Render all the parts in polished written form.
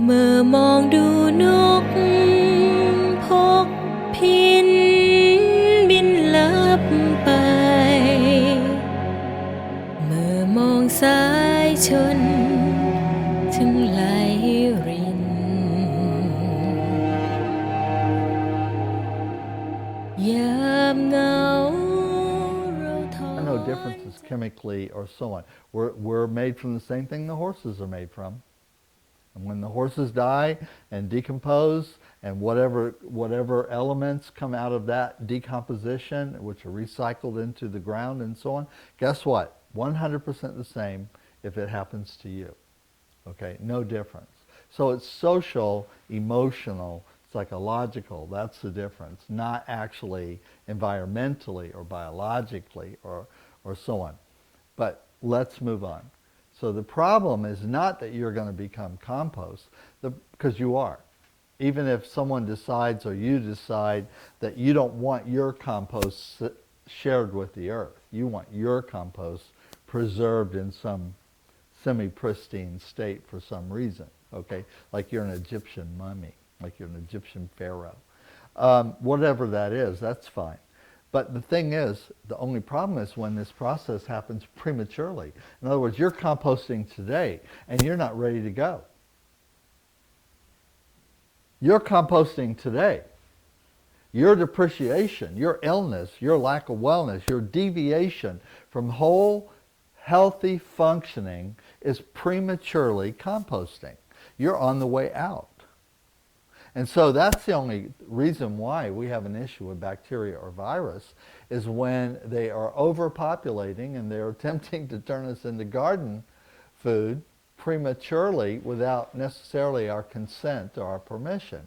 เมื่อมองดูนกพกพินบินลับไปเมื่อมองสายชนถึงไหลรินยามเหงาเราท้อ No differences chemically or so on. We're made from the same thing the horses are made from. And when the horses die and decompose, and whatever elements come out of that decomposition, which are recycled into the ground and so on, guess what? 100% the same if it happens to you. Okay, no difference. So it's social, emotional, psychological. That's the difference, not actually environmentally or biologically or so on. But let's move on. So the problem is not that you're going to become compost, because you are. Even if someone decides or you decide that you don't want your compost shared with the earth, you want your compost preserved in some semi-pristine state for some reason, okay? Like you're an Egyptian mummy, like you're an Egyptian pharaoh. Whatever that is, that's fine. But the thing is, the only problem is when this process happens prematurely. In other words, you're composting today and you're not ready to go. You're composting today. Your depreciation, your illness, your lack of wellness, your deviation from whole healthy functioning is prematurely composting. You're on the way out. And so that's the only reason why we have an issue with bacteria or virus, is when they are overpopulating and they're attempting to turn us into garden food prematurely without necessarily our consent or our permission.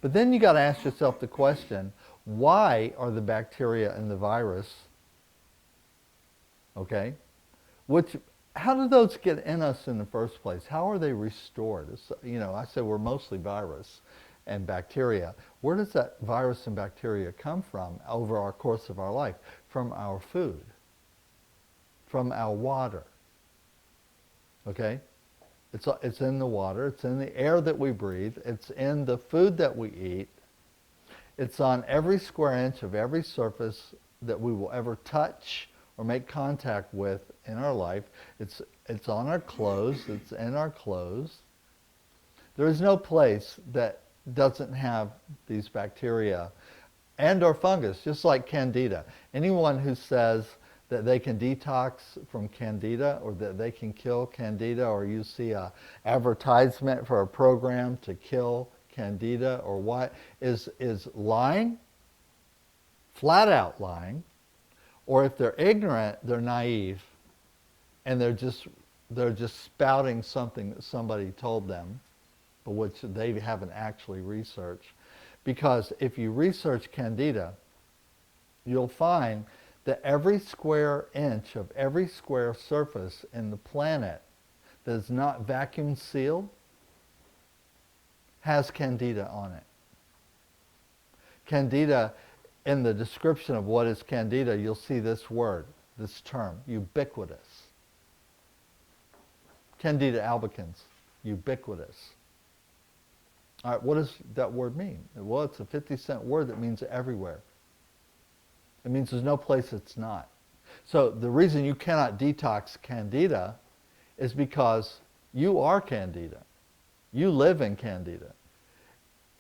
But then you got to ask yourself the question, why are the bacteria and the virus, okay, how do those get in us in the first place? How are they restored? I said we're mostly virus and bacteria. Where does that virus and bacteria come from over our course of our life? From our food, from our water. Okay? It's in the water, it's in the air that we breathe, it's in the food that we eat, it's on every square inch of every surface that we will ever touch or make contact with in our life. It's on our clothes, it's in our clothes. There is no place that doesn't have these bacteria and or fungus, just like candida. Anyone who says that they can detox from candida or that they can kill candida, or you see a advertisement for a program to kill candida or what, is lying, flat out lying. Or if they're ignorant, they're naive, and they're just spouting something that somebody told them, but which they haven't actually researched. Because if you research candida, you'll find that every square inch of every square surface in the planet that is not vacuum sealed has candida on it. Candida, in the description of what is candida, you'll see this word, this term, ubiquitous. Candida albicans, ubiquitous. All right, what does that word mean? Well, it's a 50-cent word that means everywhere. It means there's no place it's not. So the reason you cannot detox candida is because you are candida. You live in candida.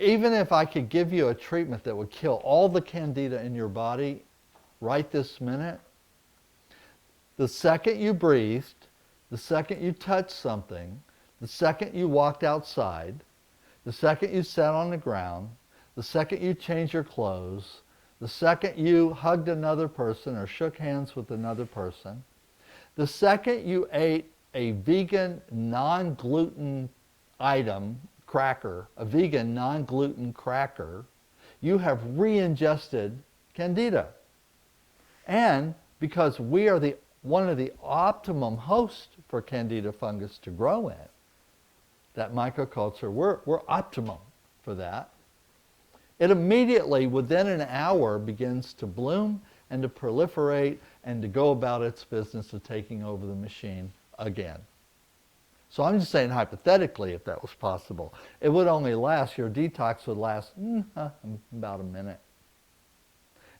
Even if I could give you a treatment that would kill all the candida in your body right this minute, the second you breathed, the second you touched something, the second you walked outside, the second you sat on the ground, the second you changed your clothes, the second you hugged another person or shook hands with another person, the second you ate a vegan, non-gluten item, cracker, a vegan non-gluten cracker, you have re-ingested candida. And because we are one of the optimum hosts for candida fungus to grow in, that microculture, we're optimum for that. It immediately, within an hour, begins to bloom and to proliferate and to go about its business of taking over the machine again. So I'm just saying hypothetically, if that was possible, it would only last, your detox would last about a minute.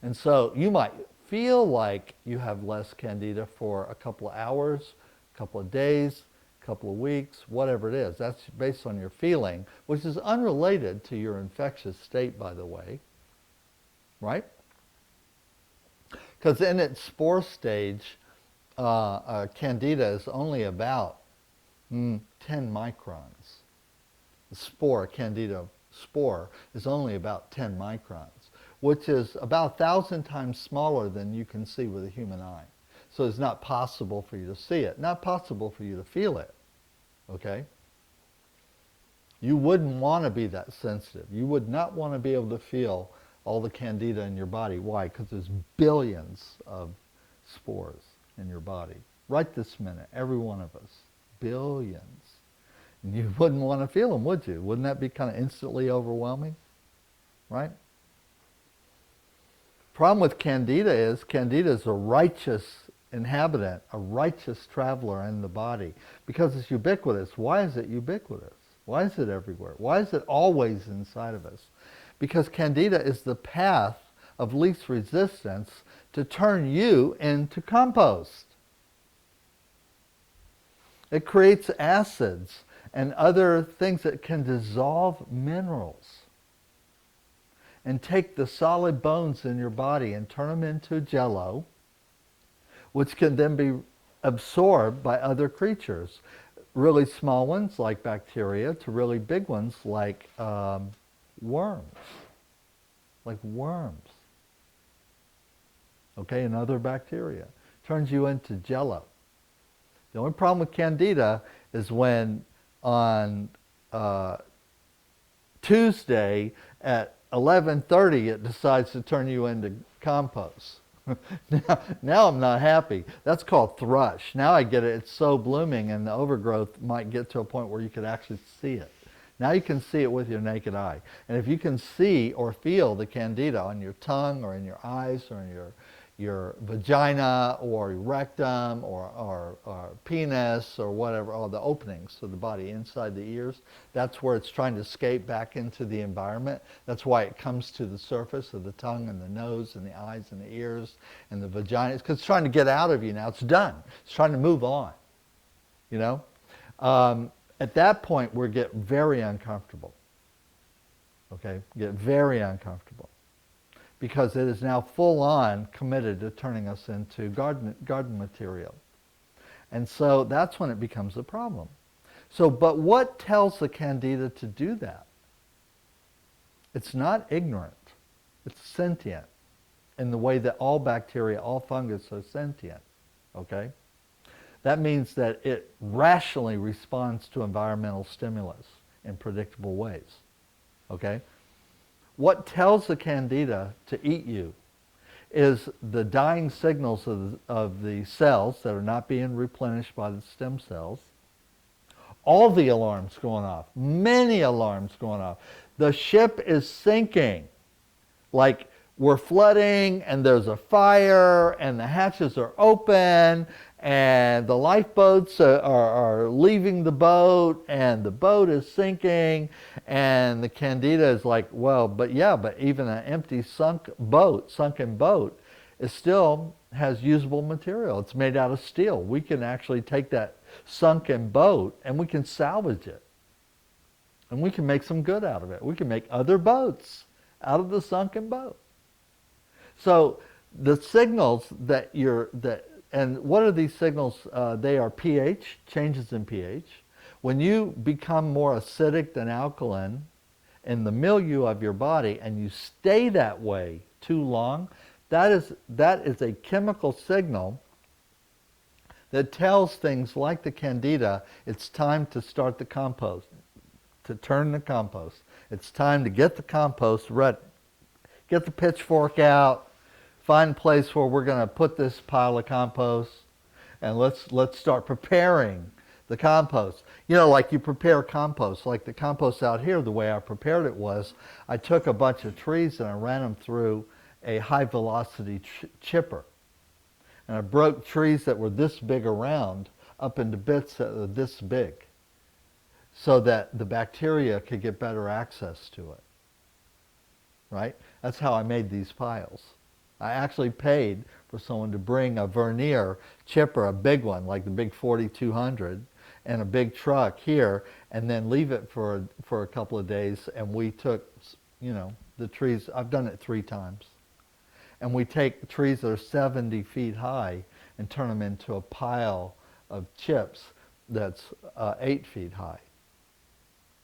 And so you might feel like you have less candida for a couple of hours, a couple of days, a couple of weeks, whatever it is. That's based on your feeling, which is unrelated to your infectious state, by the way, right? Because in its spore stage, candida is only about 10 microns. The spore, candida spore, is only about 10 microns, which is about 1,000 times smaller than you can see with a human eye. So it's not possible for you to see it, not possible for you to feel it, okay? You wouldn't want to be that sensitive. You would not want to be able to feel all the candida in your body. Why? Because there's billions of spores in your body. Right this minute, every one of us. Billions. And you wouldn't want to feel them, would you? Wouldn't that be kind of instantly overwhelming? Right? Problem with candida is a righteous inhabitant, a righteous traveler in the body, because it's ubiquitous. Why is it ubiquitous? Why is it everywhere? Why is it always inside of us? Because candida is the path of least resistance to turn you into compost. It creates acids and other things that can dissolve minerals and take the solid bones in your body and turn them into jello, which can then be absorbed by other creatures. Really small ones like bacteria to really big ones like worms. Like worms. Okay, and other bacteria. Turns you into jello. The only problem with candida is when on Tuesday at 11:30 it decides to turn you into compost. Now I'm not happy. That's called thrush. Now I get it. It's so blooming and the overgrowth might get to a point where you could actually see it. Now you can see it with your naked eye. And if you can see or feel the candida on your tongue or in your eyes or in your vagina or rectum or penis or whatever, all the openings of the body inside the ears, that's where it's trying to escape back into the environment. That's why it comes to the surface of the tongue and the nose and the eyes and the ears and the vagina. It's because it's trying to get out of you now. It's done. It's trying to move on, you know? At that point, we get very uncomfortable, okay? Get very uncomfortable. Because it is now full on committed to turning us into garden material. And so that's when it becomes a problem. So, but what tells the candida to do that? It's not ignorant. It's sentient in the way that all bacteria, all fungus are sentient, okay? That means that it rationally responds to environmental stimulus in predictable ways, okay? What tells the candida to eat you is the dying signals of the cells that are not being replenished by the stem cells. All the alarms going off, many alarms going off. The ship is sinking, like we're flooding and there's a fire and the hatches are open and the lifeboats are leaving the boat and the boat is sinking and the candida is like, well, but even an empty sunken boat, it still has usable material. It's made out of steel. We can actually take that sunken boat and we can salvage it. And we can make some good out of it. We can make other boats out of the sunken boat. So the signals and what are these signals? They are pH, changes in pH. When you become more acidic than alkaline in the milieu of your body and you stay that way too long, that is a chemical signal that tells things like the candida, it's time to start the compost, to turn the compost. It's time to get the compost ready. Get the pitchfork out. Find a place where we're going to put this pile of compost and let's start preparing the compost. You know, like you prepare compost. Like the compost out here, the way I prepared it was I took a bunch of trees and I ran them through a high velocity chipper. And I broke trees that were this big around up into bits that are this big. so that the bacteria could get better access to it. Right? That's how I made these piles. I actually paid for someone to bring a vernier chipper, a big one, like the big 4200, and a big truck here, and then leave it for a couple of days, and we took, the trees, I've done it 3 times, and we take trees that are 70 feet high and turn them into a pile of chips that's 8 feet high.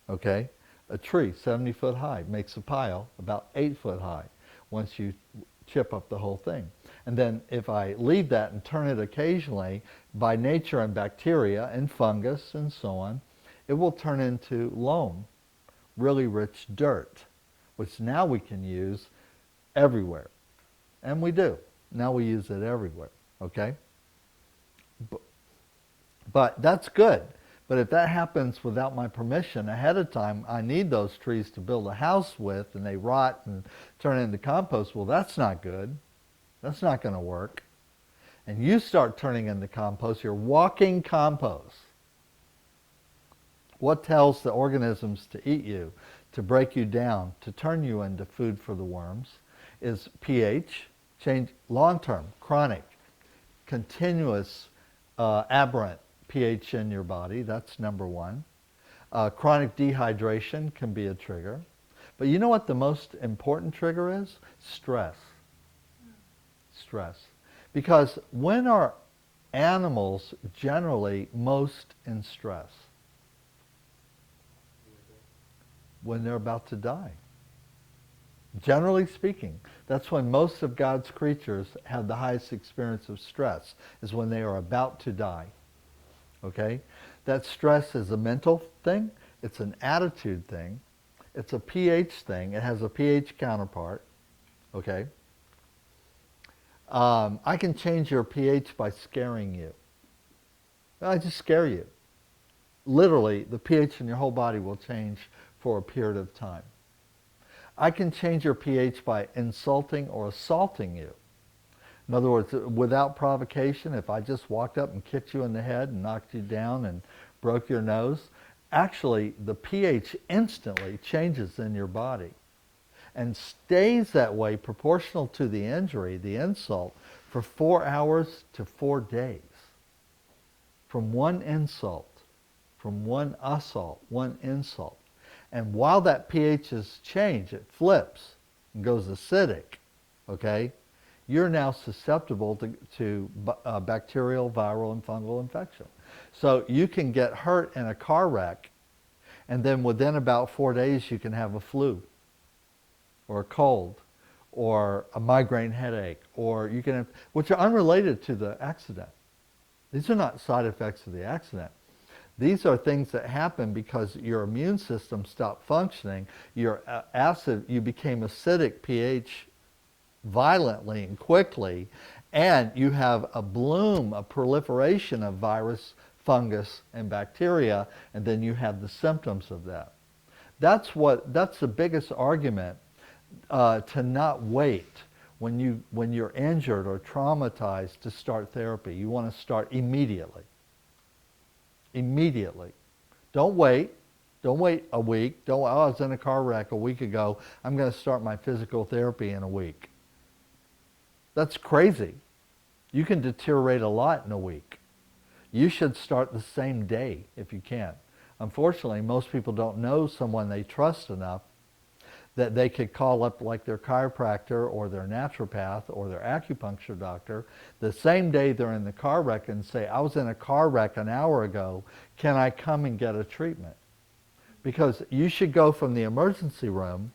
Okay? A tree 70 foot high makes a pile about 8 foot high once you chip up the whole thing. And then if I leave that and turn it occasionally, by nature and bacteria and fungus and so on, it will turn into loam, really rich dirt, which now we can use everywhere. And we do. Now we use it everywhere, okay? But that's good. But if that happens without my permission ahead of time, I need those trees to build a house with, and they rot and turn into compost. Well, that's not good. That's not going to work. And you start turning into compost, you're walking compost. What tells the organisms to eat you, to break you down, to turn you into food for the worms, is pH, change, long-term, chronic, continuous, aberrant pH in your body. That's number one. Chronic dehydration can be a trigger. But you know what the most important trigger is? Stress. Stress. Because when are animals generally most in stress? When they're about to die. Generally speaking, that's when most of God's creatures have the highest experience of stress, is when they are about to die. Okay? That stress is a mental thing, it's an attitude thing, it's a pH thing, it has a pH counterpart. Okay? I can change your pH by scaring you. I just scare you. Literally, the pH in your whole body will change for a period of time. I can change your pH by insulting or assaulting you. In other words, without provocation, if I just walked up and kicked you in the head and knocked you down and broke your nose, actually the pH instantly changes in your body and stays that way proportional to the injury, the insult, for 4 hours to 4 days. From one insult, from one assault, one insult. And while that pH is changed, it flips and goes acidic, okay? You're now susceptible to bacterial, viral, and fungal infection. So you can get hurt in a car wreck, and then within about 4 days you can have a flu, or a cold, or a migraine headache, or you can have, which are unrelated to the accident. These are not side effects of the accident. These are things that happen because your immune system stopped functioning, your you became acidic pH violently and quickly, and you have a bloom, a proliferation of virus, fungus, and bacteria, and then you have the symptoms of that. That's the biggest argument to not wait when you're injured or traumatized to start therapy. You want to start immediately. Immediately. Don't wait. Don't wait a week. I was in a car wreck a week ago. I'm going to start my physical therapy in a week. That's crazy. You can deteriorate a lot in a week. You should start the same day if you can. Unfortunately, most people don't know someone they trust enough that they could call up like their chiropractor or their naturopath or their acupuncture doctor the same day they're in the car wreck and say, I was in a car wreck an hour ago, can I come and get a treatment? Because you should go from the emergency room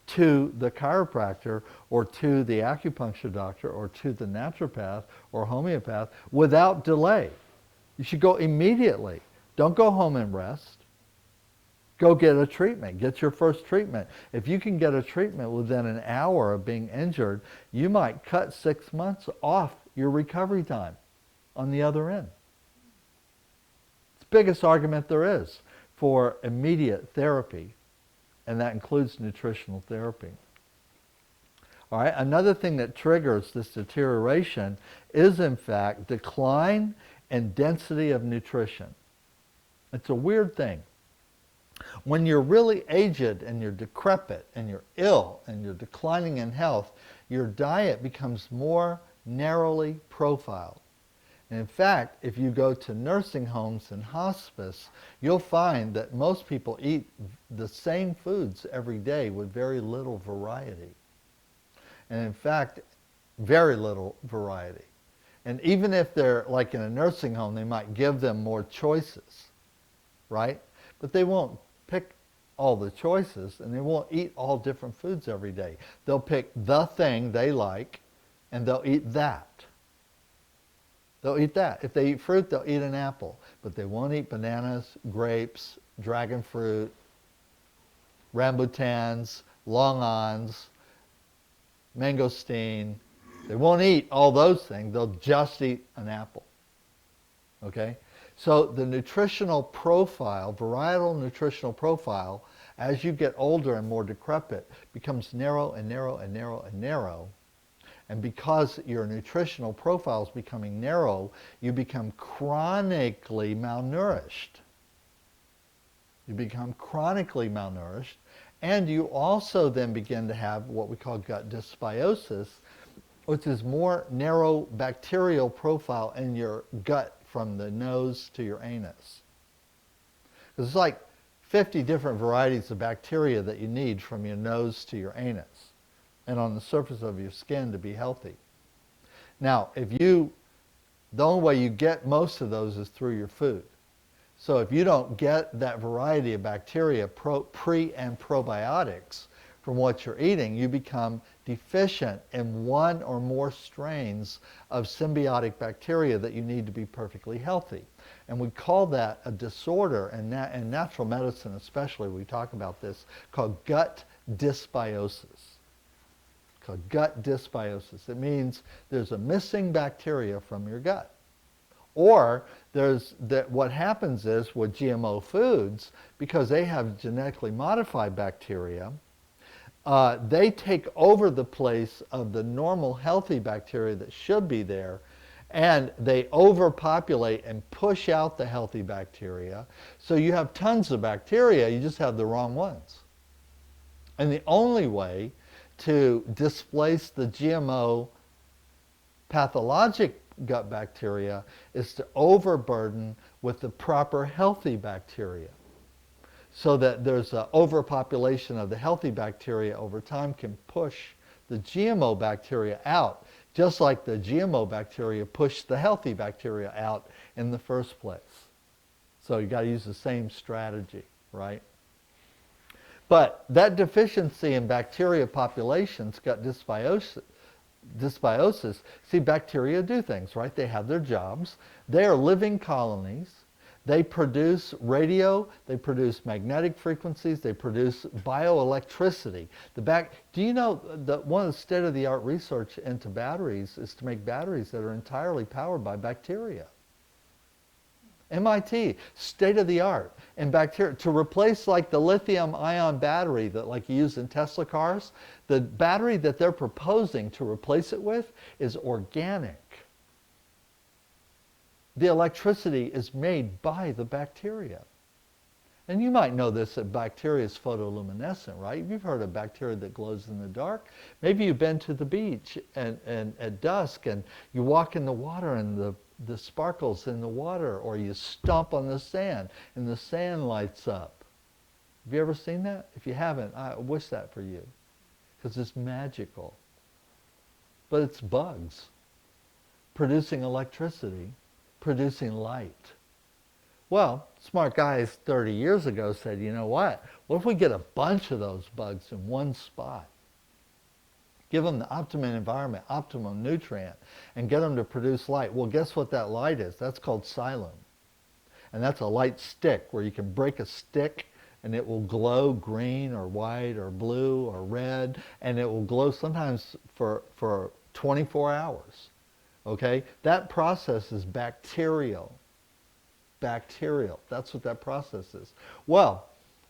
to the chiropractor or to the acupuncture doctor or to the naturopath or homeopath without delay. You should go immediately. Don't go home and rest. Go get a treatment. Get your first treatment. If you can get a treatment within an hour of being injured, you might cut 6 months off your recovery time on the other end. It's the biggest argument there is for immediate therapy, and that includes nutritional therapy. All right, another thing that triggers this deterioration is, in fact, decline in density of nutrition. It's a weird thing. When you're really aged and you're decrepit and you're ill and you're declining in health, your diet becomes more narrowly profiled. And in fact, if you go to nursing homes and hospice, you'll find that most people eat the same foods every day with very little variety. And in fact, very little variety. And even if they're like in a nursing home, they might give them more choices, right? But they won't pick all the choices, and they won't eat all different foods every day. They'll pick the thing they like, and they'll eat that. They'll eat that. If they eat fruit, they'll eat an apple. But they won't eat bananas, grapes, dragon fruit, rambutans, long-ons, mangosteen. They won't eat all those things. They'll just eat an apple. Okay? So the nutritional profile, varietal nutritional profile, as you get older and more decrepit, becomes narrow and narrow and narrow and narrow. And because your nutritional profile is becoming narrow, you become chronically malnourished. You become chronically malnourished, and you also then begin to have what we call gut dysbiosis, which is more narrow bacterial profile in your gut from the nose to your anus. It's like 50 different varieties of bacteria that you need from your nose to your anus and on the surface of your skin to be healthy. Now, the only way you get most of those is through your food. So if you don't get that variety of bacteria, pre and probiotics, from what you're eating, you become deficient in one or more strains of symbiotic bacteria that you need to be perfectly healthy. And we call that a disorder, and in natural medicine especially, we talk about this, called gut dysbiosis. Called gut dysbiosis. It means there's a missing bacteria from your gut. Or what happens is with GMO foods, because they have genetically modified bacteria, they take over the place of the normal healthy bacteria that should be there, and they overpopulate and push out the healthy bacteria. So you have tons of bacteria, you just have the wrong ones. And the only way to displace the GMO pathologic gut bacteria is to overburden with the proper healthy bacteria, so that there's an overpopulation of the healthy bacteria over time can push the GMO bacteria out, just like the GMO bacteria pushed the healthy bacteria out in the first place. So you got to use the same strategy, right? But that deficiency in bacteria populations, gut dysbiosis, see, bacteria do things, right? They have their jobs. They are living colonies. They produce radio, they produce magnetic frequencies, they produce bioelectricity. Do you know that one of the state-of-the-art research into batteries is to make batteries that are entirely powered by bacteria? MIT, state-of-the-art in bacteria. To replace like the lithium-ion battery that like you use in Tesla cars, the battery that they're proposing to replace it with is organic. The electricity is made by the bacteria. And you might know this, that bacteria is photoluminescent, right? You've heard of bacteria that glows in the dark. Maybe you've been to the beach and at dusk and you walk in the water and the sparkles in the water, or you stomp on the sand and the sand lights up. Have you ever seen that? If you haven't, I wish that for you, because it's magical. But it's bugs producing electricity, producing light. Well, smart guys 30 years ago said, you know what if we get a bunch of those bugs in one spot? Give them the optimum environment, optimum nutrient, and get them to produce light. Well, guess what that light is? That's called psyllium. And that's a light stick where you can break a stick and it will glow green or white or blue or red, and it will glow sometimes for 24 hours. Okay? That process is bacterial. Bacterial. That's what that process is. Well,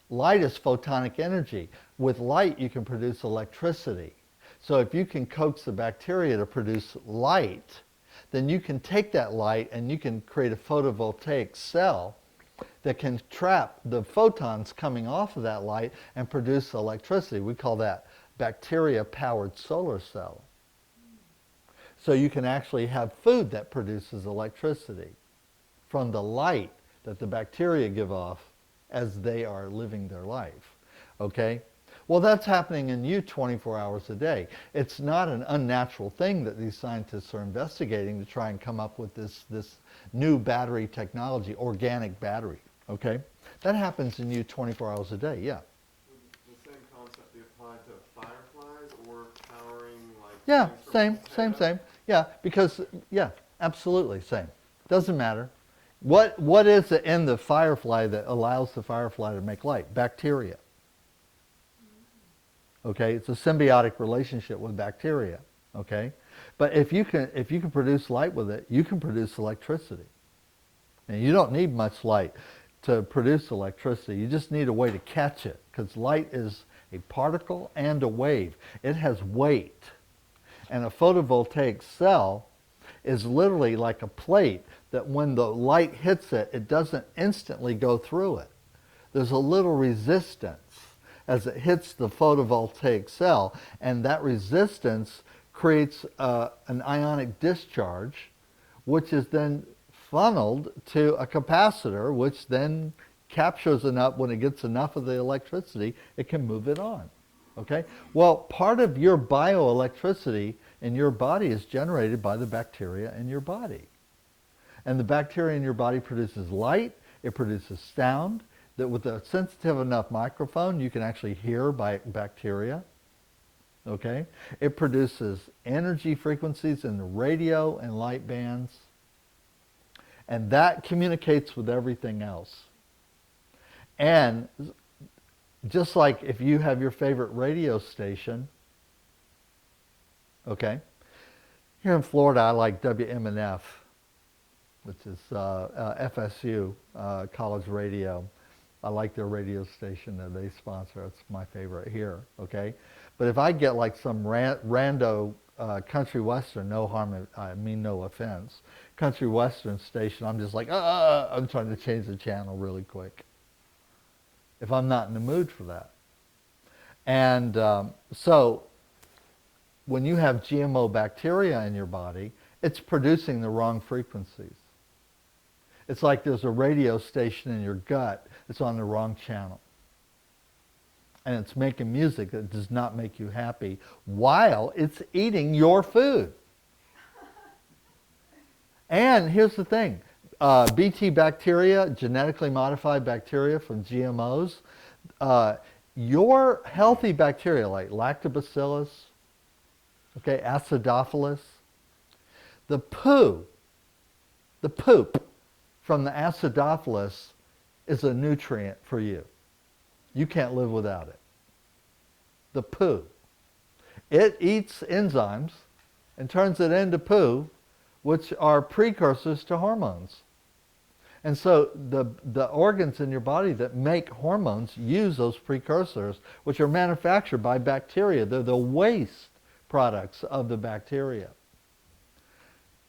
light is photonic energy. With light, you can produce electricity. So if you can coax the bacteria to produce light, then you can take that light and you can create a photovoltaic cell that can trap the photons coming off of that light and produce electricity. We call that bacteria-powered solar cell. So you can actually have food that produces electricity from the light that the bacteria give off as they are living their life. Okay? Well, that's happening in you 24 hours a day. It's not an unnatural thing that these scientists are investigating to try and come up with this new battery technology, organic battery. Okay? That happens in you 24 hours a day, yeah. Would the same concept be applied to fireflies or powering like Yeah, things from same. Yeah, because, yeah, absolutely, same. Doesn't matter. What is it in the firefly that allows the firefly to make light? Bacteria. Okay, it's a symbiotic relationship with bacteria. Okay, but if you can produce light with it, you can produce electricity. And you don't need much light to produce electricity. You just need a way to catch it, because light is a particle and a wave. It has weight. And a photovoltaic cell is literally like a plate that when the light hits it, it doesn't instantly go through it. There's a little resistance as it hits the photovoltaic cell, and that resistance creates an ionic discharge, which is then funneled to a capacitor, which then captures enough. When it gets enough of the electricity, it can move it on. Okay? Well, part of your bioelectricity in your body is generated by the bacteria in your body. And the bacteria in your body produces light, it produces sound, that with a sensitive enough microphone, you can actually hear by bacteria. Okay? It produces energy frequencies in the radio and light bands. And that communicates with everything else. And just like if you have your favorite radio station, okay? Here in Florida, I like WMNF, which is FSU, college radio. I like their radio station that they sponsor. It's my favorite here, okay? But if I get like some rando country western, no harm, I mean no offense, country western station, I'm just like, I'm trying to change the channel really quick if I'm not in the mood for that. And so when you have GMO bacteria in your body, it's producing the wrong frequencies. It's like there's a radio station in your gut that's on the wrong channel. And it's making music that does not make you happy while it's eating your food. And here's the thing. Bt bacteria, genetically modified bacteria from GMOs, your healthy bacteria like lactobacillus, okay, acidophilus, the poop from the acidophilus is a nutrient for you. You can't live without it. The poo. It eats enzymes and turns it into poo, which are precursors to hormones. And so the organs in your body that make hormones use those precursors, which are manufactured by bacteria. They're the waste products of the bacteria.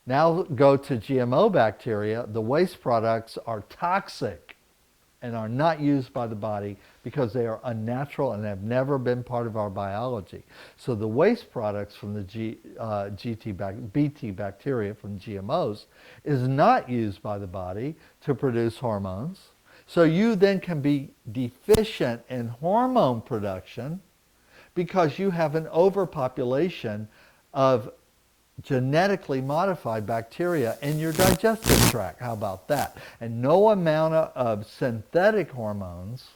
Now go to GMO bacteria. The waste products are toxic and are not used by the body because they are unnatural and have never been part of our biology. So the waste products from the BT bacteria from GMOs is not used by the body to produce hormones. So you then can be deficient in hormone production because you have an overpopulation of genetically modified bacteria in your digestive tract. How about that? And no amount of synthetic hormones,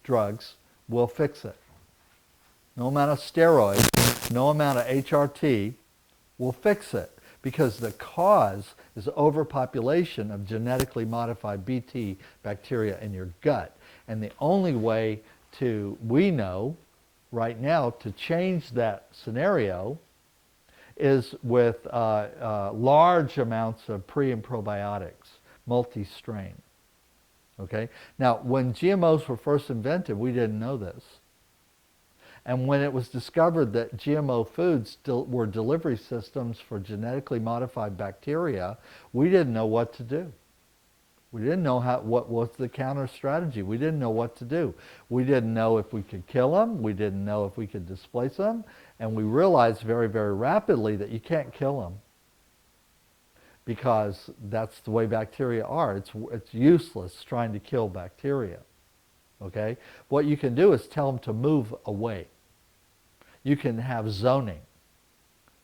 drugs, will fix it. No amount of steroids, no amount of HRT will fix it, because the cause is overpopulation of genetically modified BT bacteria in your gut. And the only way we know right now to change that scenario is with large amounts of pre and probiotics, multi-strain. Okay? Now, when GMOs were first invented, we didn't know this. And when it was discovered that GMO foods were delivery systems for genetically modified bacteria, we didn't know what to do. We didn't know what was the counter strategy. We didn't know what to do. We didn't know if we could kill them. We didn't know if we could displace them. And we realized very, very rapidly that you can't kill them, because that's the way bacteria are. It's useless trying to kill bacteria. Okay? What you can do is tell them to move away. You can have zoning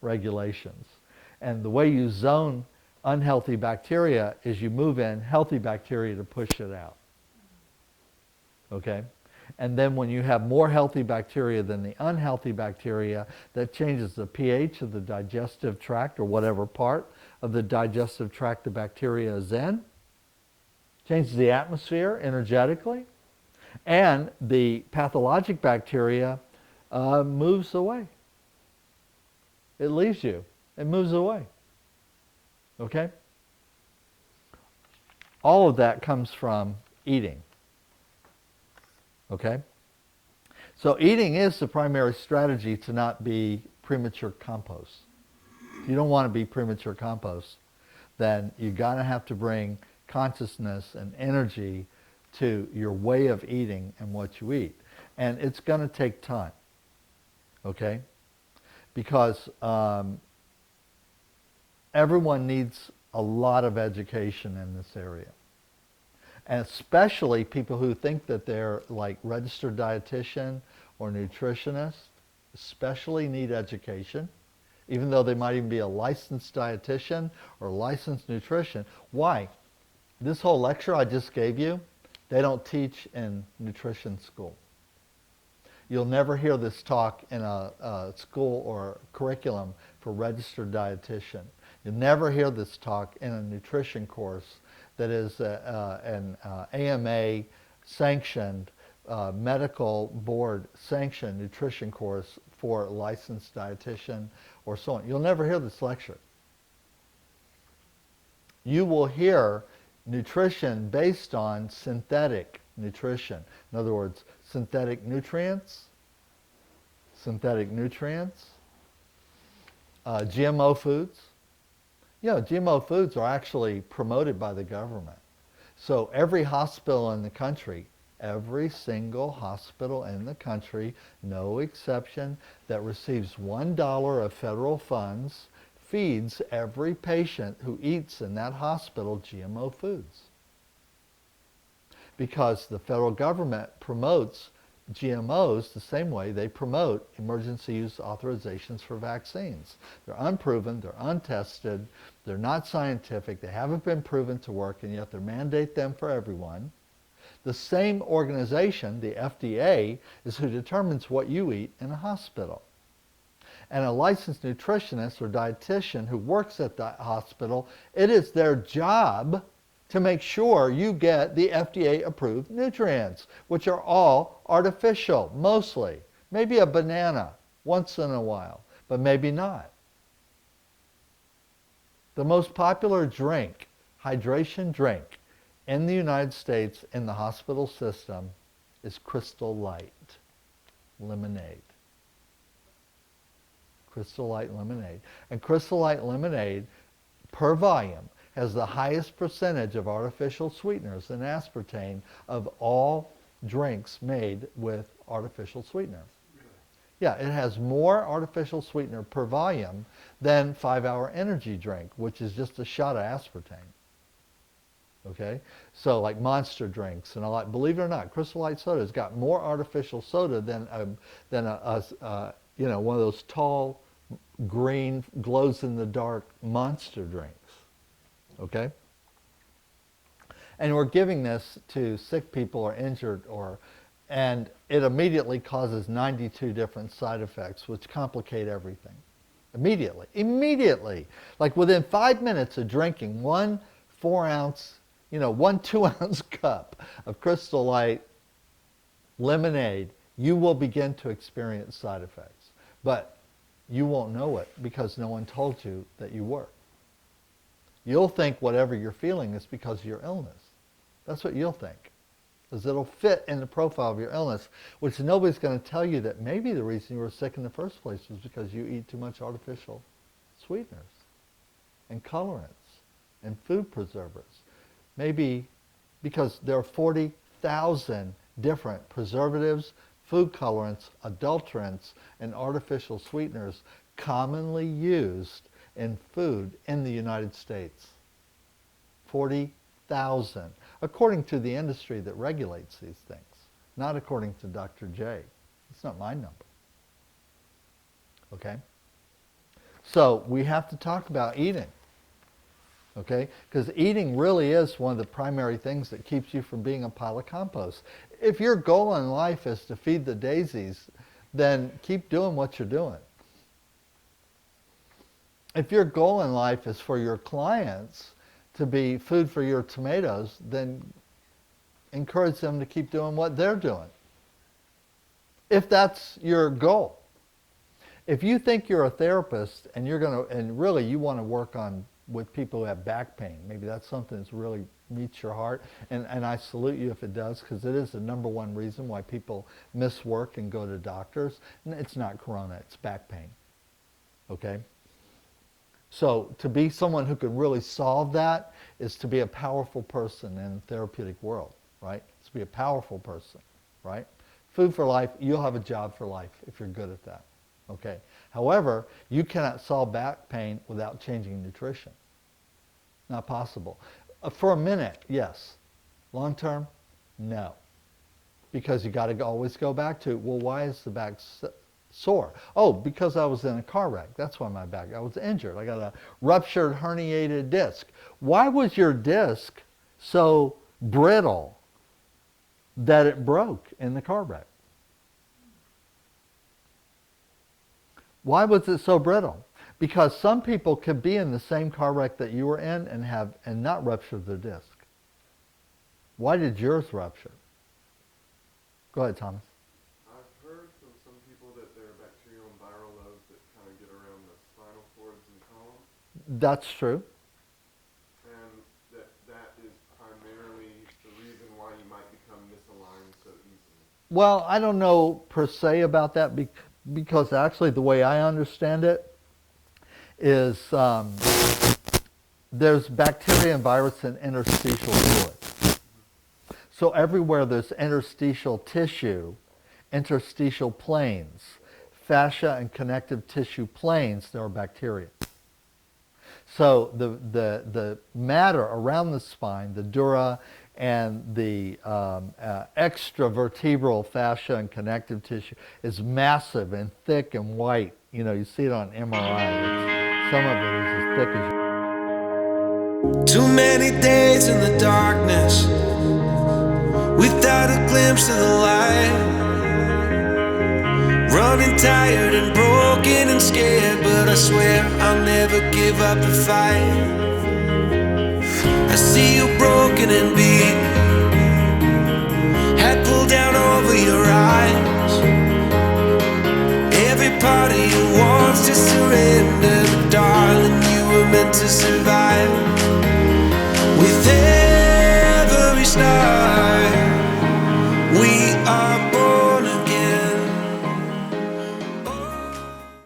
regulations. And the way you zone unhealthy bacteria is you move in healthy bacteria to push it out. Okay? And then when you have more healthy bacteria than the unhealthy bacteria, that changes the pH of the digestive tract, or whatever part of the digestive tract the bacteria is in, changes the atmosphere energetically, and the pathologic bacteria moves away. It leaves you. It moves away. Okay? All of that comes from eating. Okay? So eating is the primary strategy to not be premature compost. If you don't want to be premature compost, then you're going to have to bring consciousness and energy to your way of eating and what you eat. And it's going to take time. Okay? Because everyone needs a lot of education in this area. And especially people who think that they're like registered dietitian or nutritionist, especially need education, even though they might even be a licensed dietitian or licensed nutrition. Why? This whole lecture I just gave you, they don't teach in nutrition school. You'll never hear this talk in a school or curriculum for registered dietitian. You'll never hear this talk in a nutrition course that is an AMA sanctioned, medical board sanctioned nutrition course for a licensed dietitian or so on. You'll never hear this lecture. You will hear nutrition based on synthetic nutrition. In other words, synthetic nutrients, GMO foods. GMO foods are actually promoted by the government. So every hospital in the country, every single hospital in the country, no exception, that receives $1 of federal funds feeds every patient who eats in that hospital GMO foods. Because the federal government promotes GMOs the same way they promote emergency use authorizations for vaccines. They're unproven, they're untested, they're not scientific, they haven't been proven to work, and yet they mandate them for everyone. The same organization, the FDA, is who determines what you eat in a hospital. And a licensed nutritionist or dietitian who works at the hospital, it is their job to make sure you get the FDA-approved nutrients, which are all artificial, mostly. Maybe a banana once in a while, but maybe not. The most popular drink, hydration drink, in the United States in the hospital system is Crystal Light lemonade. Crystal Light lemonade. And Crystal Light lemonade, per volume, has the highest percentage of artificial sweeteners and aspartame of all drinks made with artificial sweetener. Really? Yeah, it has more artificial sweetener per volume than 5-Hour Energy drink, which is just a shot of aspartame. Okay? So like Monster drinks and all that, believe it or not, Crystal Light soda has got more artificial soda than one of those tall, green, glows-in-the-dark Monster drinks. Okay? And we're giving this to sick people or injured, and it immediately causes 92 different side effects, which complicate everything. Immediately. Like within 5 minutes of drinking one 2-ounce cup of Crystal Light lemonade, you will begin to experience side effects. But you won't know it because no one told you that you were. You'll think whatever you're feeling is because of your illness. That's what you'll think. Because it'll fit in the profile of your illness, which nobody's going to tell you that maybe the reason you were sick in the first place was because you eat too much artificial sweeteners and colorants and food preservatives. Maybe because there are 40,000 different preservatives, food colorants, adulterants, and artificial sweeteners commonly used in food in the United States. 40,000, according to the industry that regulates these things, not according to Dr. J. It's not my number. Okay? So we have to talk about eating. Okay? Because eating really is one of the primary things that keeps you from being a pile of compost. If your goal in life is to feed the daisies, then keep doing what you're doing. If your goal in life is for your clients to be food for your tomatoes, then encourage them to keep doing what they're doing. If that's your goal. If you think you're a therapist and and really you want to work with people who have back pain, maybe that's something that really meets your heart, and I salute you if it does, because it is the number one reason why people miss work and go to doctors. And it's not corona, it's back pain. Okay? So to be someone who can really solve that is to be a powerful person in the therapeutic world, right? To be a powerful person, right? Food for life, you'll have a job for life if you're good at that, okay? However, you cannot solve back pain without changing nutrition. Not possible. For a minute, yes. Long term, no. Because you got to always go back to, well, why is the back sore? Oh, because I was in a car wreck. That's why my back, I was injured. I got a ruptured herniated disc. Why was your disc so brittle that it broke in the car wreck? Why was it so brittle? Because some people could be in the same car wreck that you were in and not rupture their disc. Why did yours rupture? Go ahead, Thomas. I've heard from some people that there are bacterial and viral loads that kind of get around the spinal cords and column. That's true. And that is primarily the reason why you might become misaligned so easily. Well, I don't know per se about that because actually the way I understand it is there's bacteria and virus in interstitial fluid. So everywhere there's interstitial tissue, interstitial planes, fascia and connective tissue planes, there are bacteria. So the matter around the spine, the dura and the extravertebral fascia and connective tissue is massive and thick and white. You know, you see it on MRI. Some of it is as thick as Too many days in the darkness without a glimpse of the light. Running tired and broken and scared, but I swear I'll never give up the fight. I see you broken and beat